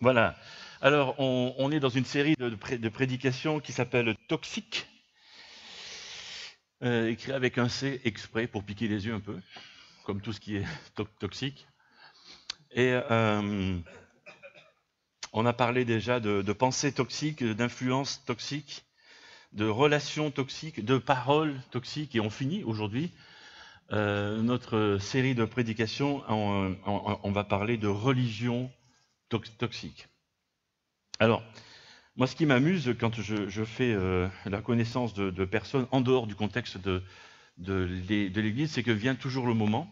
Voilà. Alors, on est dans une série de prédications qui s'appelle Toxique, écrit avec un C exprès pour piquer les yeux un peu, comme tout ce qui est toxique. Et on a parlé déjà de pensées toxiques, d'influences toxiques, de relations toxiques, de paroles toxiques, et on finit aujourd'hui notre série de prédications. On va parler de religion toxique. Alors, moi, ce qui m'amuse quand je fais la connaissance de personnes en dehors du contexte de l'Église, c'est que vient toujours le moment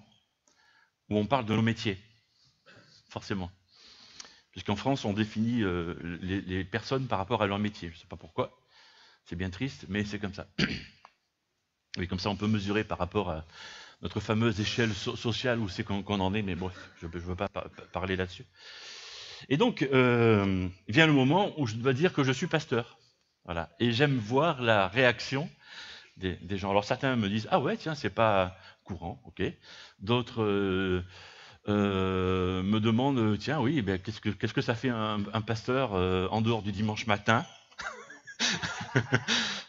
où on parle de nos métiers, forcément. Puisqu'en France, on définit les personnes par rapport à leur métier. Je ne sais pas pourquoi, c'est bien triste, mais c'est comme ça. Et comme ça, on peut mesurer par rapport à notre fameuse échelle sociale où c'est qu'on en est, mais bon, je ne veux pas parler là-dessus. Et donc, vient le moment où je dois dire que je suis pasteur. Voilà. Et j'aime voir la réaction des gens. Alors certains me disent « Ah ouais, tiens, c'est pas courant, ok ». D'autres me demandent « Tiens, oui, ben, qu'est-ce que ça fait un pasteur en dehors du dimanche matin ?»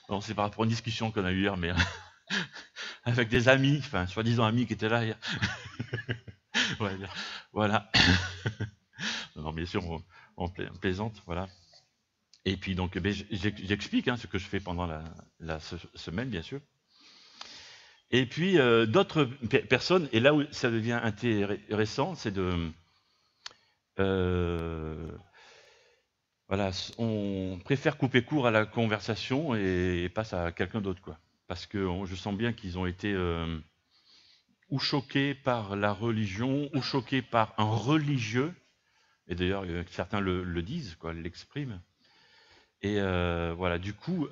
Bon, c'est par rapport à une discussion qu'on a eue hier, mais avec des amis, enfin, soi-disant amis qui étaient là hier. Ouais, voilà. Non, bien sûr, on plaisante, voilà. Et puis donc, ben, j'explique ce que je fais pendant la semaine, bien sûr. Et puis d'autres personnes, et là où ça devient intéressant, c'est de... voilà, on préfère couper court à la conversation et passe à quelqu'un d'autre, quoi. Parce que je sens bien qu'ils ont été ou choqués par la religion, ou choqués par un religieux, et d'ailleurs certains le disent, quoi, l'expriment. Et voilà, du coup,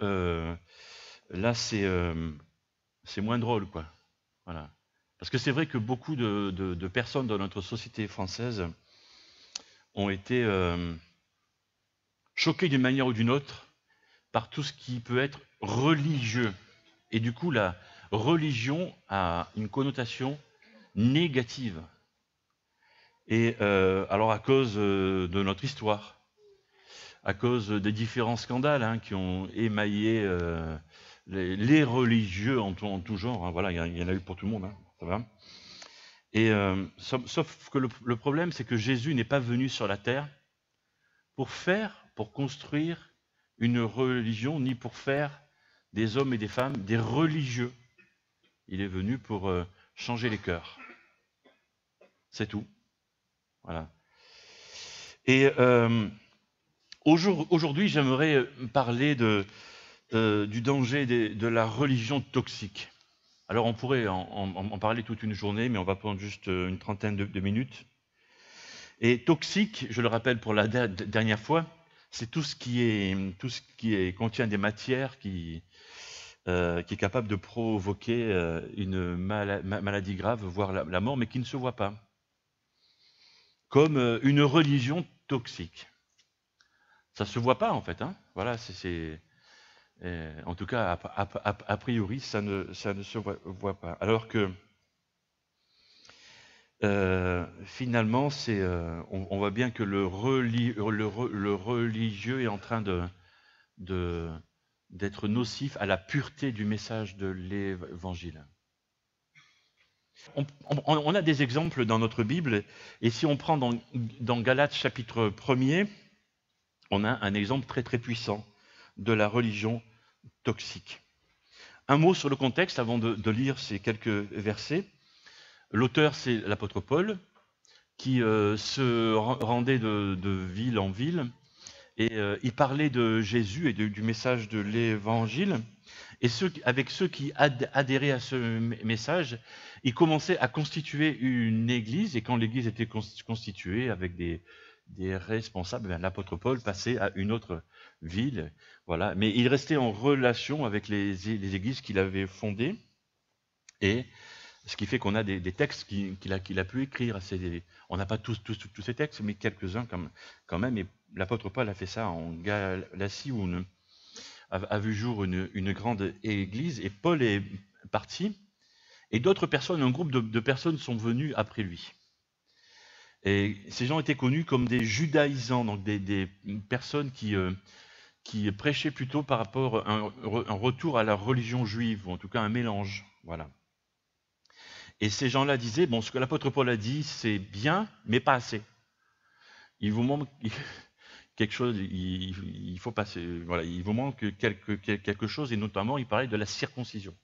là c'est moins drôle, quoi. Voilà. Parce que c'est vrai que beaucoup de personnes dans notre société française ont été choquées d'une manière ou d'une autre par tout ce qui peut être religieux. Et du coup, la religion a une connotation négative. Et alors à cause de notre histoire, à cause des différents scandales qui ont émaillé les religieux en tout genre, voilà, il y en a eu pour tout le monde, ça va. Et sauf que le problème, c'est que Jésus n'est pas venu sur la terre pour construire une religion, ni pour faire des hommes et des femmes des religieux. Il est venu pour changer les cœurs. C'est tout. Voilà. Et aujourd'hui, j'aimerais parler du danger de la religion toxique. Alors, on pourrait en parler toute une journée, mais on va prendre juste une trentaine de minutes. Et toxique, je le rappelle pour la dernière fois, c'est tout ce qui contient des matières qui est capable de provoquer une maladie grave, voire la mort, mais qui ne se voit pas. Comme une religion toxique. Ça ne se voit pas, en fait. Voilà, en tout cas, a priori, ça ne se voit pas. Alors que, finalement, on voit bien que le religieux est en train d'être nocif à la pureté du message de l'Évangile. On a des exemples dans notre Bible, et si on prend dans Galates chapitre 1er, on a un exemple très très puissant de la religion toxique. Un mot sur le contexte avant de lire ces quelques versets. L'auteur, c'est l'apôtre Paul, qui se rendait de ville en ville, et il parlait de Jésus et du message de l'Évangile. Et avec ceux qui adhéraient à ce message, il commençait à constituer une église, et quand l'église était constituée avec des responsables, l'apôtre Paul passait à une autre ville, voilà. Mais il restait en relation avec les églises qu'il avait fondées, et ce qui fait qu'on a des textes qu'il a pu écrire. On n'a pas tous ces textes, mais quelques-uns quand même, et l'apôtre Paul a fait ça en Galatie, où a vu jour une grande église, et Paul est parti, et d'autres personnes, un groupe de personnes sont venues après lui. Et ces gens étaient connus comme des judaïsants, donc des personnes qui prêchaient plutôt par rapport à un retour à la religion juive, ou en tout cas un mélange. Voilà. Et ces gens-là disaient, bon, ce que l'apôtre Paul a dit, c'est bien, mais pas assez. Il vous manque quelque chose, il faut passer, voilà, il vous manque quelque chose, et notamment, il parlait de la circoncision.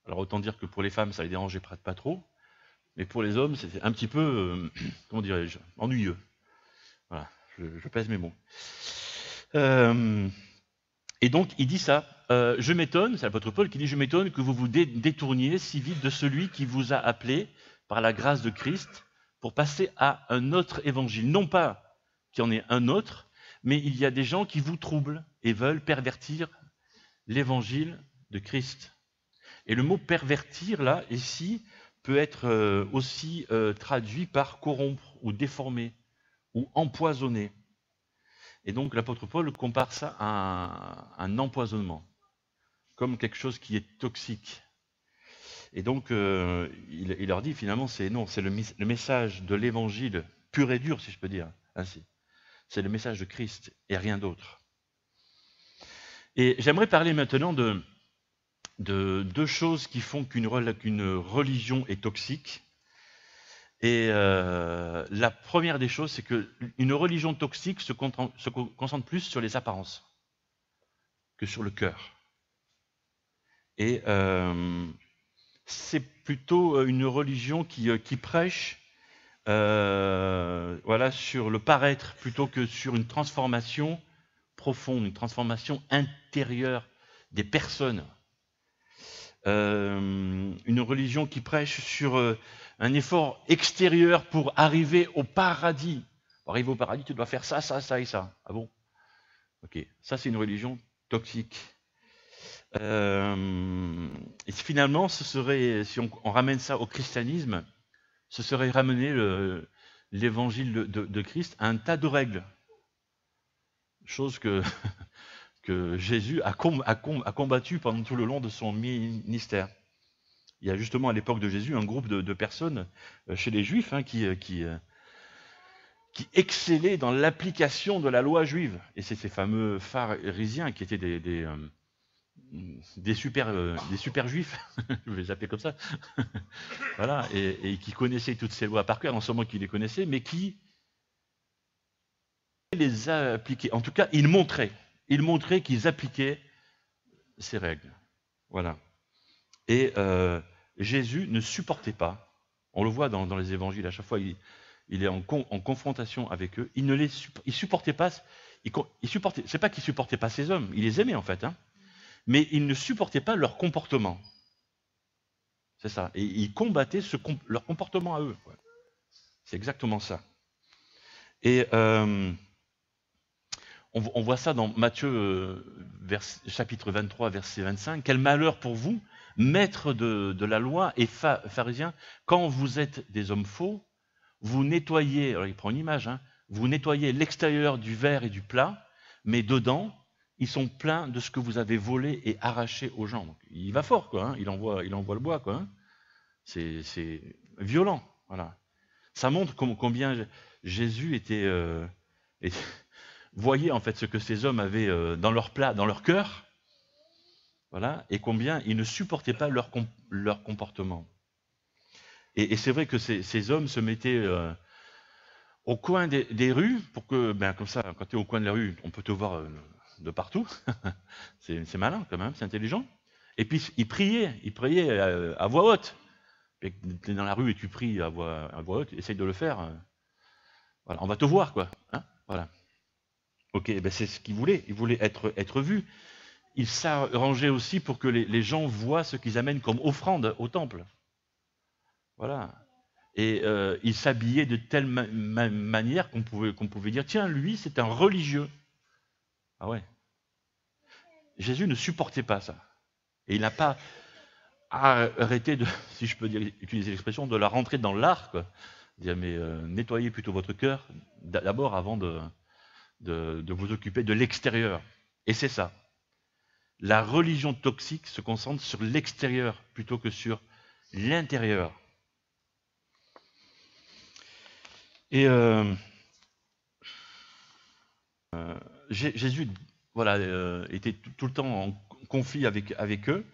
Alors autant dire que pour les femmes, ça les dérangeait pas trop, mais pour les hommes, c'était un petit peu, comment dirais-je, ennuyeux. Voilà, je pèse mes mots. Et donc, il dit ça. Je m'étonne, c'est l'apôtre Paul qui dit, je m'étonne que vous vous détourniez si vite de celui qui vous a appelé par la grâce de Christ pour passer à un autre évangile. Non pas qu'il y en ait un autre, mais il y a des gens qui vous troublent et veulent pervertir l'évangile de Christ. Et le mot pervertir, là, ici, peut être aussi traduit par corrompre ou déformer ou empoisonner. Et donc l'apôtre Paul compare ça à un empoisonnement, comme quelque chose qui est toxique. Et donc il leur dit finalement, c'est le message de l'évangile pur et dur, si je peux dire ainsi. C'est le message de Christ et rien d'autre. Et j'aimerais parler maintenant de deux choses qui font qu'une religion est toxique. Et la première des choses, c'est qu'une religion toxique se concentre plus sur les apparences que sur le cœur. Et c'est plutôt une religion qui prêche voilà, sur le paraître plutôt que sur une transformation profonde, une transformation intérieure des personnes. Une religion qui prêche sur un effort extérieur pour arriver au paradis. Pour arriver au paradis, tu dois faire ça, ça, ça et ça. Ah bon? Ok, ça c'est une religion toxique. Et finalement, ce serait, si on ramène ça au christianisme, ce serait ramener l'évangile de Christ à un tas de règles. Chose que Jésus a combattu pendant tout le long de son ministère. Il y a justement à l'époque de Jésus un groupe de personnes chez les Juifs qui excellaient dans l'application de la loi juive. Et c'est ces fameux pharisiens qui étaient des super juifs, je vais les appeler comme ça, voilà, et qui connaissaient toutes ces lois par cœur, non seulement qu'ils les connaissaient, mais qui les appliquaient. En tout cas, ils montraient qu'ils appliquaient ces règles. Voilà. Et Jésus ne supportait pas, on le voit dans les évangiles, à chaque fois il est en confrontation avec eux, il supportait pas, c'est pas qu'il supportait pas ces hommes, il les aimait en fait, hein, mais il ne supportait pas leur comportement. C'est ça. Et il combattait leur comportement à eux. Ouais. C'est exactement ça. Et on voit ça dans Matthieu chapitre 23, verset 25. Quel malheur pour vous, maîtres de la loi et pharisiens, quand vous êtes des hommes faux, vous nettoyez, alors il prend une image, hein, vous nettoyez l'extérieur du verre et du plat, mais dedans, ils sont pleins de ce que vous avez volé et arraché aux gens. Donc, il va fort, quoi. Hein, il envoie le bois, quoi. Hein. C'est violent, voilà. Ça montre combien Jésus voyait en fait ce que ces hommes avaient dans leur plat, dans leur cœur, voilà, et combien ils ne supportaient pas leur comportement. Et c'est vrai que ces hommes se mettaient au coin des rues pour que, comme ça, quand tu es au coin de la rue, on peut te voir de partout. C'est malin quand même, c'est intelligent. Et puis ils priaient à voix haute. Tu es dans la rue et tu pries à voix haute, essaye de le faire. Voilà, on va te voir, quoi. Hein, voilà. Ok, c'est ce qu'il voulait. Il voulait être vu. Il s'arrangeait aussi pour que les gens voient ce qu'ils amènent comme offrande au temple. Voilà. Et il s'habillait de telle manière qu'on pouvait dire, tiens, lui, c'est un religieux. Ah ouais. Jésus ne supportait pas ça. Et il n'a pas arrêté de, si je peux utiliser l'expression, de la rentrer dans l'art, quoi. Dire, mais nettoyez plutôt votre cœur d'abord avant de vous occuper de l'extérieur. Et c'est ça. La religion toxique se concentre sur l'extérieur plutôt que sur l'intérieur. Et Jésus, voilà, était tout le temps en conflit avec eux.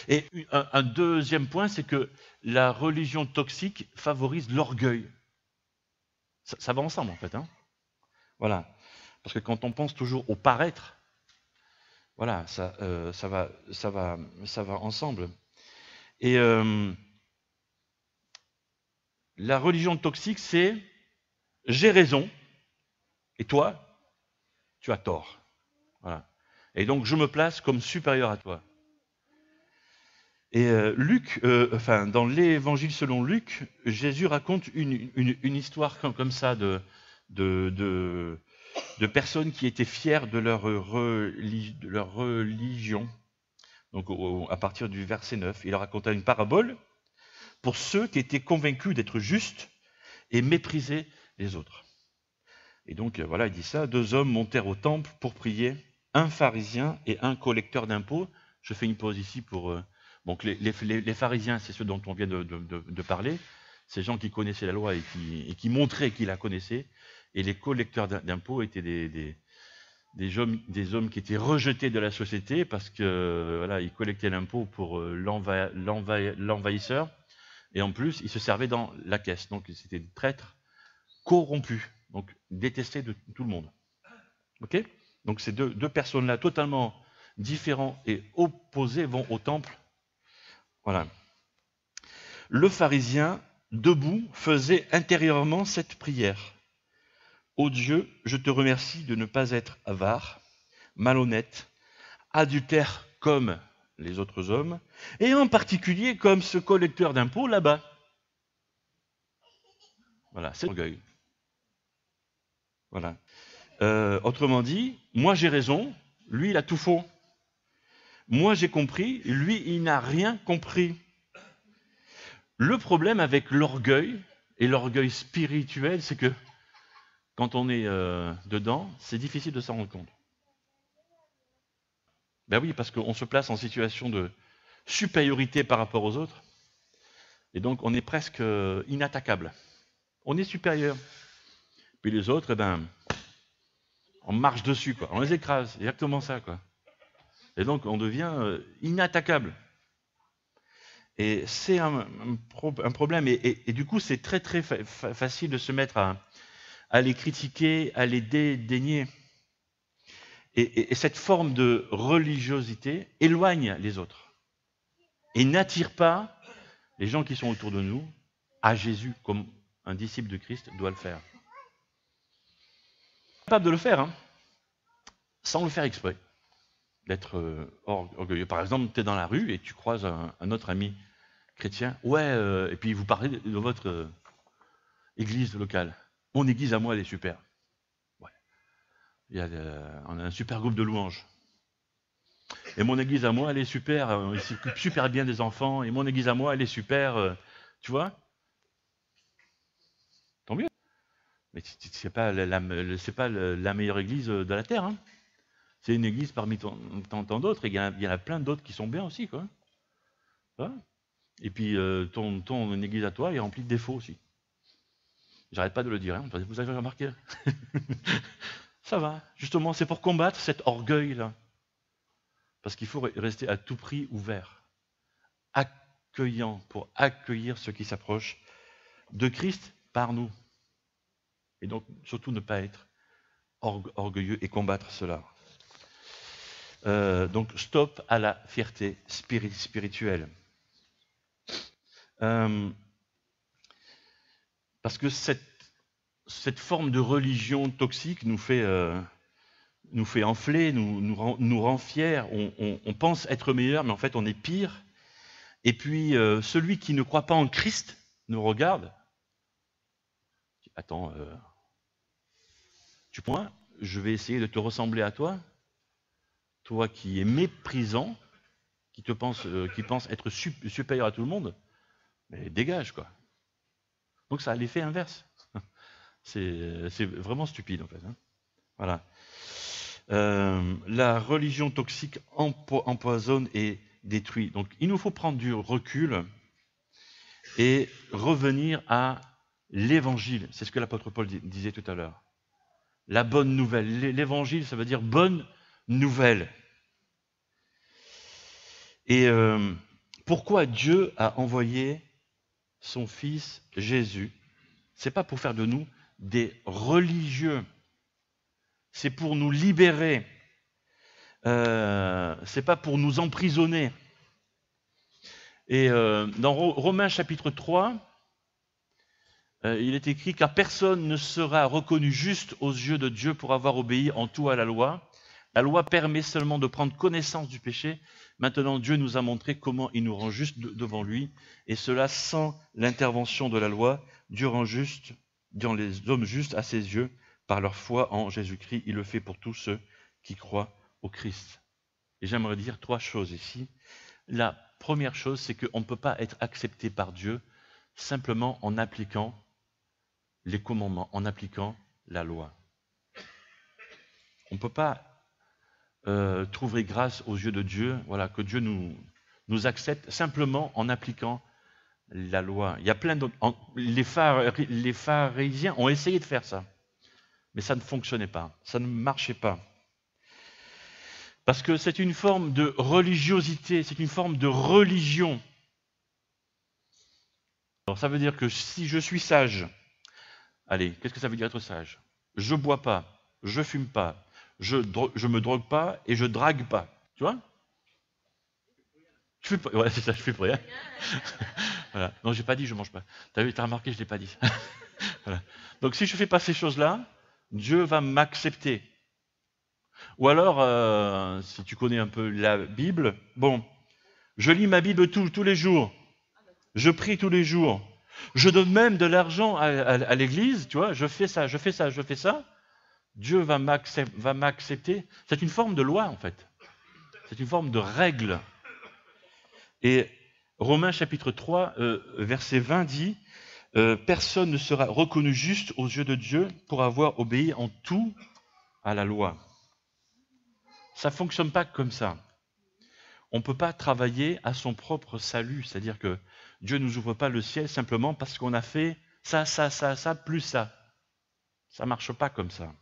Et un deuxième point, c'est que la religion toxique favorise l'orgueil. Ça va ensemble, en fait. Hein. Voilà. Parce que quand on pense toujours au paraître, voilà, ça va ensemble. Et la religion toxique, c'est j'ai raison, et toi, tu as tort. Voilà. Et donc, je me place comme supérieur à toi. Et Luc, dans l'évangile selon Luc, Jésus raconte une histoire comme ça de personnes qui étaient fières de leur religion. Donc, à partir du verset 9, il leur raconta une parabole pour ceux qui étaient convaincus d'être justes et méprisaient les autres. Et donc, voilà, il dit ça, 2 hommes montèrent au temple pour prier, un pharisien et un collecteur d'impôts. Je fais une pause ici pour... donc, les pharisiens, c'est ceux dont on vient de parler, ces gens qui connaissaient la loi et qui montraient qu'ils la connaissaient, et les collecteurs d'impôts étaient des hommes qui étaient rejetés de la société parce que voilà, ils collectaient l'impôt pour l'envahisseur, et en plus, ils se servaient dans la caisse. Donc, c'était des traîtres corrompus, donc détestés de tout le monde. Ok ? Donc, ces deux personnes-là, totalement différents et opposés, vont au temple. Voilà. Le pharisien, debout, faisait intérieurement cette prière. Ô Dieu, je te remercie de ne pas être avare, malhonnête, adultère comme les autres hommes, et en particulier comme ce collecteur d'impôts là-bas. Voilà, c'est l'orgueil. Voilà. Autrement dit, moi j'ai raison, lui il a tout faux. Moi j'ai compris, lui il n'a rien compris. Le problème avec l'orgueil, et l'orgueil spirituel, c'est que quand on est dedans, c'est difficile de s'en rendre compte. Ben oui, parce qu'on se place en situation de supériorité par rapport aux autres, et donc on est presque inattaquable. On est supérieur. Puis les autres, eh ben, on marche dessus, quoi. On les écrase, exactement ça, quoi. Et donc on devient inattaquable. Et c'est un problème. Et du coup, c'est très très facile de se mettre à les critiquer, à les dédaigner. Et cette forme de religiosité éloigne les autres et n'attire pas les gens qui sont autour de nous à Jésus comme un disciple de Christ doit le faire. Capable de le faire, hein, sans le faire exprès, d'être orgueilleux. Par exemple, tu es dans la rue et tu croises un autre ami chrétien, et puis vous parlez de votre église locale. Mon église à moi, elle est super. Ouais. On a un super groupe de louanges. Et mon église à moi, elle est super, il s'occupe super bien des enfants, et mon église à moi, elle est super, tu vois ? Tant mieux. Mais c'est pas la meilleure église de la terre. Hein. C'est une église parmi tant d'autres, et il y en a plein d'autres qui sont bien aussi, quoi. Voilà. Et puis ton église à toi est remplie de défauts aussi. J'arrête pas de le dire, hein, vous avez remarqué. Ça va, justement, c'est pour combattre cet orgueil-là. Parce qu'il faut rester à tout prix ouvert, accueillant, pour accueillir ceux qui s'approchent de Christ par nous. Et donc, surtout ne pas être orgueilleux et combattre cela. Donc, stop à la fierté spirituelle. Parce que cette forme de religion toxique nous fait enfler, nous rend fiers, on pense être meilleur, mais en fait on est pire. Et puis celui qui ne croit pas en Christ nous regarde. Attends, tu crois, je vais essayer de te ressembler à toi, toi qui es méprisant, qui pense être supérieur à tout le monde, mais dégage quoi. Donc ça a l'effet inverse. C'est vraiment stupide en fait. Hein. Voilà. La religion toxique empoisonne et détruit. Donc il nous faut prendre du recul et revenir à l'évangile. C'est ce que l'apôtre Paul disait tout à l'heure. La bonne nouvelle. L'évangile, ça veut dire bonne nouvelle. Et pourquoi Dieu a envoyé son Fils Jésus? C'est pas pour faire de nous des religieux. C'est pour nous libérer. C'est pas pour nous emprisonner. Et dans Romains chapitre 3, il est écrit « Car personne ne sera reconnu juste aux yeux de Dieu pour avoir obéi en tout à la loi. La loi permet seulement de prendre connaissance du péché. Maintenant, Dieu nous a montré comment il nous rend juste devant lui. Et cela sans l'intervention de la loi. Dieu rend les hommes justes à ses yeux par leur foi en Jésus-Christ. Il le fait pour tous ceux qui croient au Christ. » Et j'aimerais dire 3 choses ici. La première chose, c'est qu'on ne peut pas être accepté par Dieu simplement en appliquant les commandements, en appliquant la loi. On ne peut pas trouver grâce aux yeux de Dieu, voilà, que Dieu nous accepte simplement en appliquant la loi. Il y a plein d'autres. Les pharisiens ont essayé de faire ça, mais ça ne fonctionnait pas, ça ne marchait pas. Parce que c'est une forme de religiosité, c'est une forme de religion. Alors ça veut dire que si je suis sage, allez, qu'est-ce que ça veut dire être sage? Je bois pas, je fume pas, je me drogue pas et je drague pas. Tu vois? Je fais pas, ouais, c'est ça, je fais pour rien. Voilà. Non, j'ai pas dit je mange pas. T'as remarqué, je l'ai pas dit. Voilà. Donc si je fais pas ces choses-là, Dieu va m'accepter. Ou alors, si tu connais un peu la Bible, bon, je lis ma Bible tous les jours. Je prie tous les jours. Je donne même de l'argent à l'église, tu vois, je fais ça. Dieu va m'accepter. C'est une forme de loi, en fait. C'est une forme de règle. Et Romains chapitre 3, verset 20 dit « Personne ne sera reconnu juste aux yeux de Dieu pour avoir obéi en tout à la loi. » Ça ne fonctionne pas comme ça. On ne peut pas travailler à son propre salut, c'est-à-dire que Dieu ne nous ouvre pas le ciel simplement parce qu'on a fait ça, plus ça. Ça ne marche pas comme ça.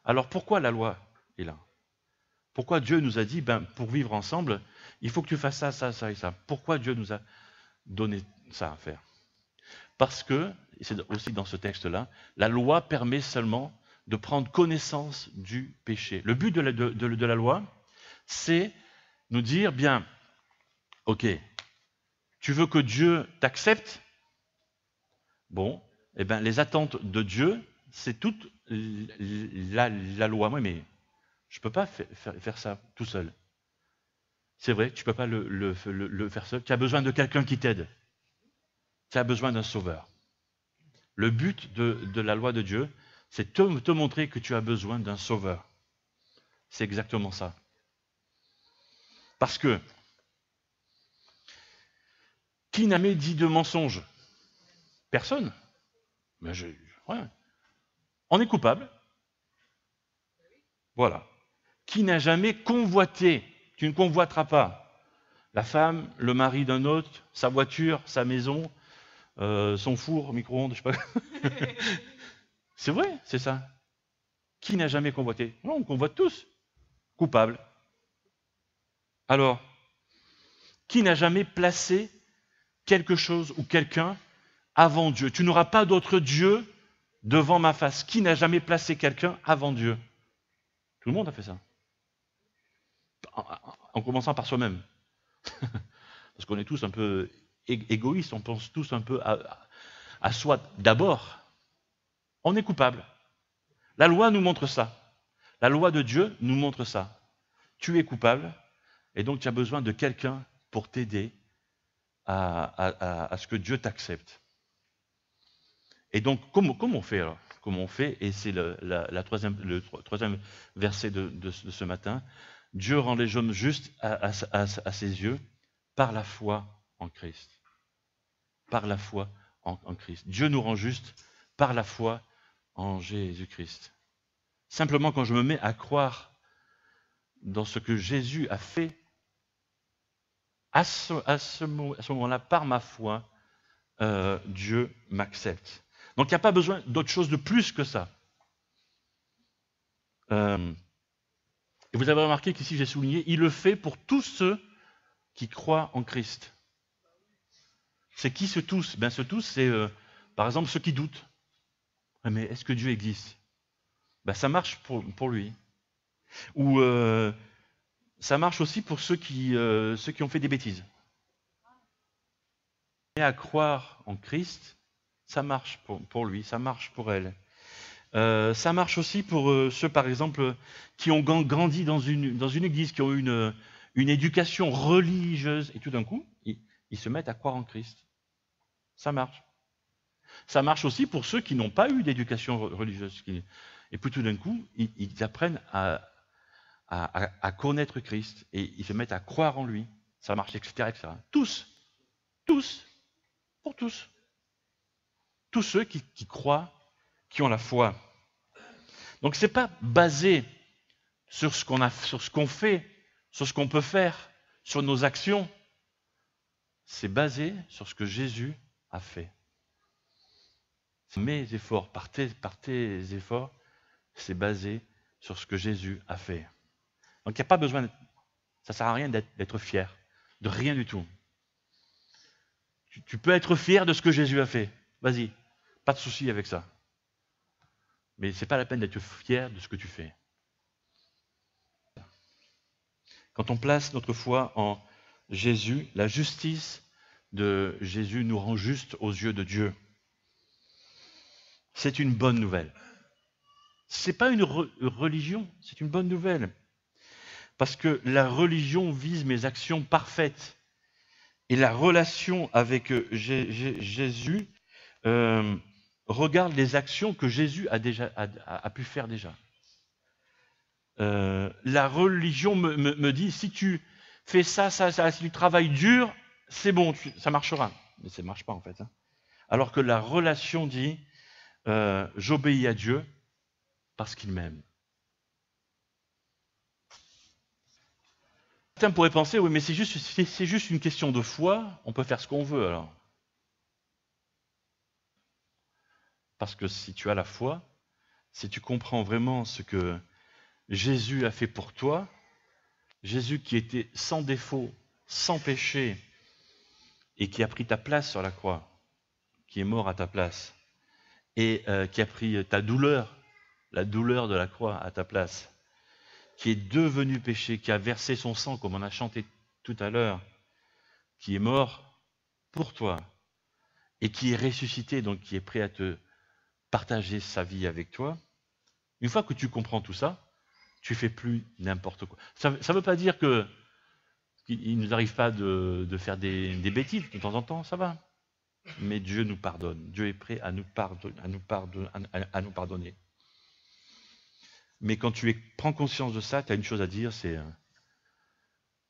Alors pourquoi la loi est là? Pourquoi Dieu nous a dit, pour vivre ensemble, il faut que tu fasses ça et ça? Pourquoi Dieu nous a donné ça à faire? Parce que, et c'est aussi dans ce texte-là, la loi permet seulement de prendre connaissance du péché. Le but de la loi, c'est nous dire, bien, ok, tu veux que Dieu t'accepte? Bon, eh bien, les attentes de Dieu, c'est toute la loi. Moi, mais je ne peux pas faire ça tout seul. C'est vrai, tu ne peux pas le faire seul. Tu as besoin de quelqu'un qui t'aide. Tu as besoin d'un sauveur. Le but de la loi de Dieu, c'est te montrer que tu as besoin d'un sauveur. C'est exactement ça. Parce que, qui n'a jamais dit de mensonge? Personne. Mais ouais. On est coupable. Voilà. Qui n'a jamais convoité? Tu ne convoiteras pas la femme, le mari d'un autre, sa voiture, sa maison, son four, micro-ondes, je sais pas. C'est vrai, c'est ça. Qui n'a jamais convoité? Non, on convoite tous. Coupable. Alors, qui n'a jamais placé quelque chose ou quelqu'un avant Dieu? Tu n'auras pas d'autre Dieu devant ma face. Qui n'a jamais placé quelqu'un avant Dieu? Tout le monde a fait ça. En commençant par soi-même. Parce qu'on est tous un peu égoïstes, on pense tous un peu à soi d'abord. On est coupable. La loi nous montre ça. La loi de Dieu nous montre ça. Tu es coupable, et donc tu as besoin de quelqu'un pour t'aider à ce que Dieu t'accepte. Et donc, comment on fait alors? Comment on fait? Et c'est le troisième verset de ce matin. Dieu rend les hommes justes à ses yeux par la foi en Christ. Par la foi en Christ. Dieu nous rend justes par la foi en Jésus-Christ. Simplement quand je me mets à croire dans ce que Jésus a fait, à ce moment-là, par ma foi, Dieu m'accepte. Donc il n'y a pas besoin d'autre chose de plus que ça. Et vous avez remarqué qu'ici j'ai souligné, il le fait pour tous ceux qui croient en Christ. C'est qui ce tous? Ben, ce tous, c'est par exemple ceux qui doutent. Mais est-ce que Dieu existe? Ben, ça marche pour lui. Ou ça marche aussi pour ceux qui ont fait des bêtises. Et à croire en Christ, ça marche pour lui, ça marche pour elle. Ça marche aussi pour ceux, par exemple, qui ont grandi dans une église, qui ont eu une éducation religieuse, et tout d'un coup, ils se mettent à croire en Christ. Ça marche. Ça marche aussi pour ceux qui n'ont pas eu d'éducation religieuse. Et puis tout d'un coup, ils apprennent à connaître Christ, et ils se mettent à croire en lui. Ça marche, etc., etc. Tous, pour tous. Tous ceux qui croient, qui ont la foi. Donc ce n'est pas basé sur ce qu'on fait, sur ce qu'on peut faire, sur nos actions. C'est basé sur ce que Jésus a fait. Mes efforts, par tes efforts, c'est basé sur ce que Jésus a fait. Donc il n'y a pas besoin, ça ne sert à rien d'être fier, de rien du tout. Tu peux être fier de ce que Jésus a fait. Vas-y, pas de souci avec ça. Mais ce n'est pas la peine d'être fier de ce que tu fais. Quand on place notre foi en Jésus, la justice de Jésus nous rend justes aux yeux de Dieu. C'est une bonne nouvelle. Ce n'est pas une religion, c'est une bonne nouvelle. Parce que la religion vise mes actions parfaites. Et la relation avec Jésus regarde les actions que Jésus a pu faire déjà. La religion me dit, si tu fais ça, si tu travailles dur, c'est bon, ça marchera. Mais ça ne marche pas en fait. Alors que la relation dit, j'obéis à Dieu parce qu'il m'aime. Certains pourraient penser, oui, mais c'est juste une question de foi, on peut faire ce qu'on veut alors. Parce que si tu as la foi, si tu comprends vraiment ce que Jésus a fait pour toi, Jésus qui était sans défaut, sans péché, et qui a pris ta place sur la croix, qui est mort à ta place, et qui a pris ta douleur, la douleur de la croix à ta place, qui est devenu péché, qui a versé son sang, comme on a chanté tout à l'heure, qui est mort pour toi, et qui est ressuscité, donc qui est prêt à te partager sa vie avec toi. Une fois que tu comprends tout ça, tu fais plus n'importe quoi. Ça ne veut pas dire qu'il ne nous arrive pas de faire des bêtises de temps en temps, ça va. Mais Dieu nous pardonne. Dieu est prêt à nous pardonner. Mais quand tu prends conscience de ça, tu as une chose à dire, c'est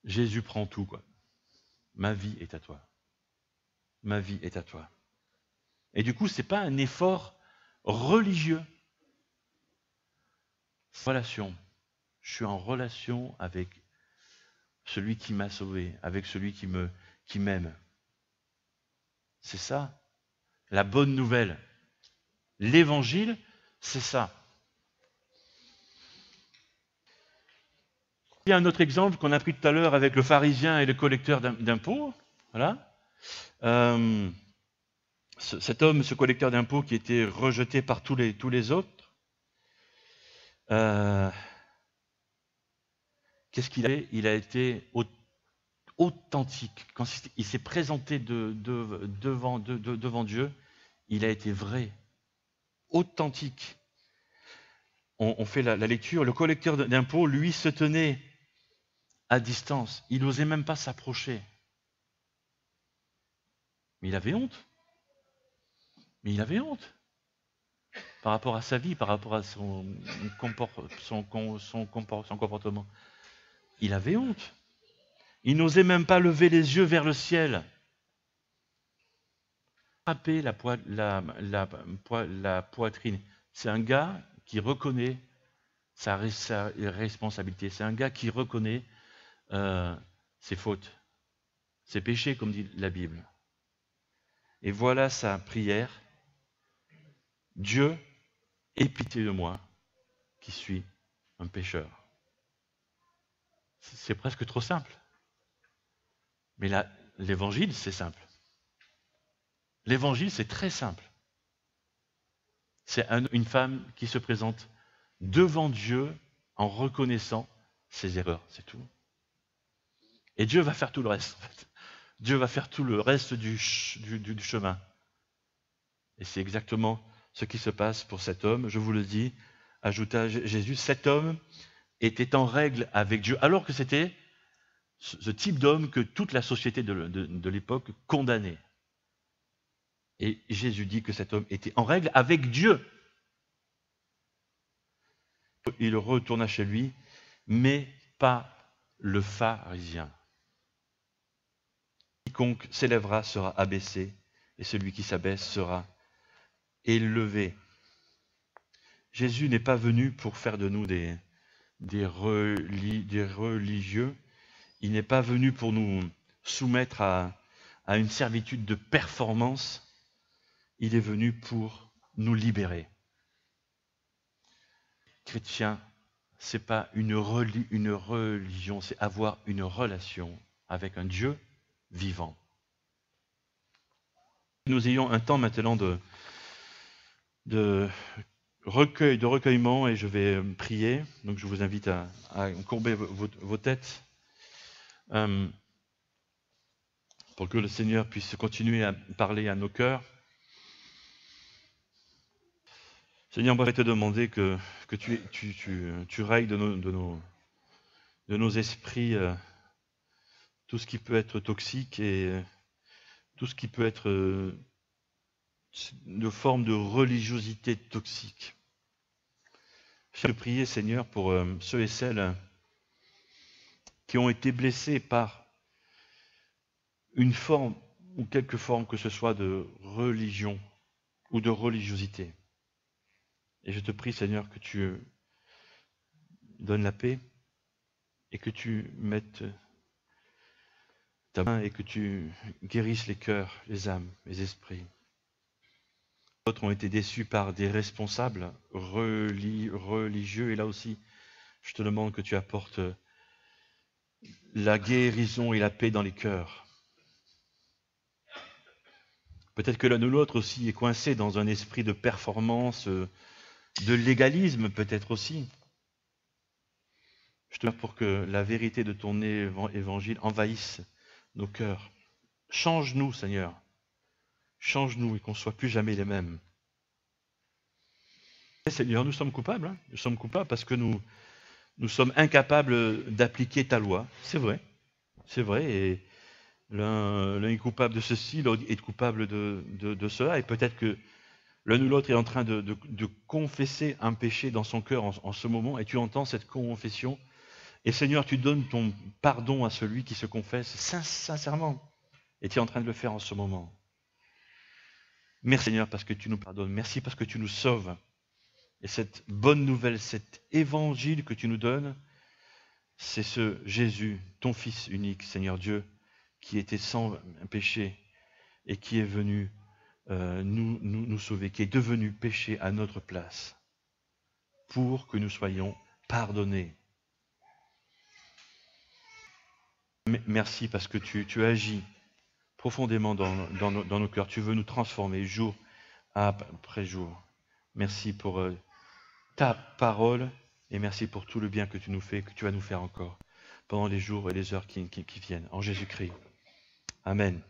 Jésus prend tout, quoi. Ma vie est à toi. Ma vie est à toi. Et du coup, ce n'est pas un effort religieux. Relation. Je suis en relation avec celui qui m'a sauvé, avec celui qui m'aime. C'est ça, la bonne nouvelle. L'évangile, c'est ça. Il y a un autre exemple qu'on a pris tout à l'heure avec le pharisien et le collecteur d'impôts. Voilà. Cet homme, ce collecteur d'impôts qui était rejeté par tous les autres, qu'est-ce qu'il a fait? Il a été authentique. Quand il s'est présenté devant Dieu, il a été vrai, authentique. On fait la lecture. Le collecteur d'impôts, lui, se tenait à distance. Il n'osait même pas s'approcher. Mais il avait honte. Par rapport à sa vie, par rapport à son comportement. Il avait honte. Il n'osait même pas lever les yeux vers le ciel. Frapper la poitrine. C'est un gars qui reconnaît sa responsabilité. C'est un gars qui reconnaît ses fautes, ses péchés, comme dit la Bible. Et voilà sa prière. Dieu, aie pitié de moi, qui suis un pécheur. C'est presque trop simple. Mais là, l'évangile, c'est simple. L'évangile, c'est très simple. C'est une femme qui se présente devant Dieu en reconnaissant ses erreurs, c'est tout. Et Dieu va faire tout le reste, en fait. Dieu va faire tout le reste du chemin. Et c'est exactement ce qui se passe pour cet homme. Je vous le dis, ajouta Jésus, cet homme était en règle avec Dieu, alors que c'était ce type d'homme que toute la société de l'époque condamnait. Et Jésus dit que cet homme était en règle avec Dieu. Il retourna chez lui, mais pas le pharisien. Quiconque s'élèvera sera abaissé, et celui qui s'abaisse sera élevé. Jésus n'est pas venu pour faire de nous des religieux. Il n'est pas venu pour nous soumettre à une servitude de performance. Il est venu pour nous libérer. Chrétien, c'est pas une religion, c'est avoir une relation avec un Dieu vivant. Nous ayons un temps maintenant de recueillement, et je vais prier. Donc je vous invite à courber vos têtes pour que le Seigneur puisse continuer à parler à nos cœurs. Seigneur, moi je vais te demander que tu rayes de nos esprits tout ce qui peut être toxique et tout ce qui peut être de forme de religiosité toxique. Je vais prier, Seigneur, pour ceux et celles qui ont été blessés par une forme ou quelque forme que ce soit de religion ou de religiosité. Et je te prie, Seigneur, que tu donnes la paix et que tu mettes ta main et que tu guérisses les cœurs, les âmes, les esprits. D'autres ont été déçus par des responsables religieux, et là aussi, je te demande que tu apportes la guérison et la paix dans les cœurs. Peut-être que l'un ou l'autre aussi est coincé dans un esprit de performance, de légalisme peut-être aussi. Je te prie pour que la vérité de ton évangile envahisse nos cœurs. Change-nous, Seigneur. Change-nous et qu'on ne soit plus jamais les mêmes. Seigneur, nous sommes coupables. Hein. Nous sommes coupables parce que nous sommes incapables d'appliquer ta loi. C'est vrai. C'est vrai. Et l'un est coupable de ceci, l'autre est coupable de cela. Et peut-être que l'un ou l'autre est en train de confesser un péché dans son cœur en ce moment. Et tu entends cette confession. Et Seigneur, tu donnes ton pardon à celui qui se confesse sincèrement. Et tu es en train de le faire en ce moment. Merci Seigneur parce que tu nous pardonnes. Merci parce que tu nous sauves. Et cette bonne nouvelle, cet évangile que tu nous donnes, c'est ce Jésus, ton Fils unique, Seigneur Dieu, qui était sans péché et qui est venu nous sauver, qui est devenu péché à notre place pour que nous soyons pardonnés. Merci parce que tu agis profondément dans nos cœurs. Tu veux nous transformer jour après jour. Merci pour ta parole et merci pour tout le bien que tu nous fais, que tu vas nous faire encore pendant les jours et les heures qui viennent. En Jésus-Christ. Amen.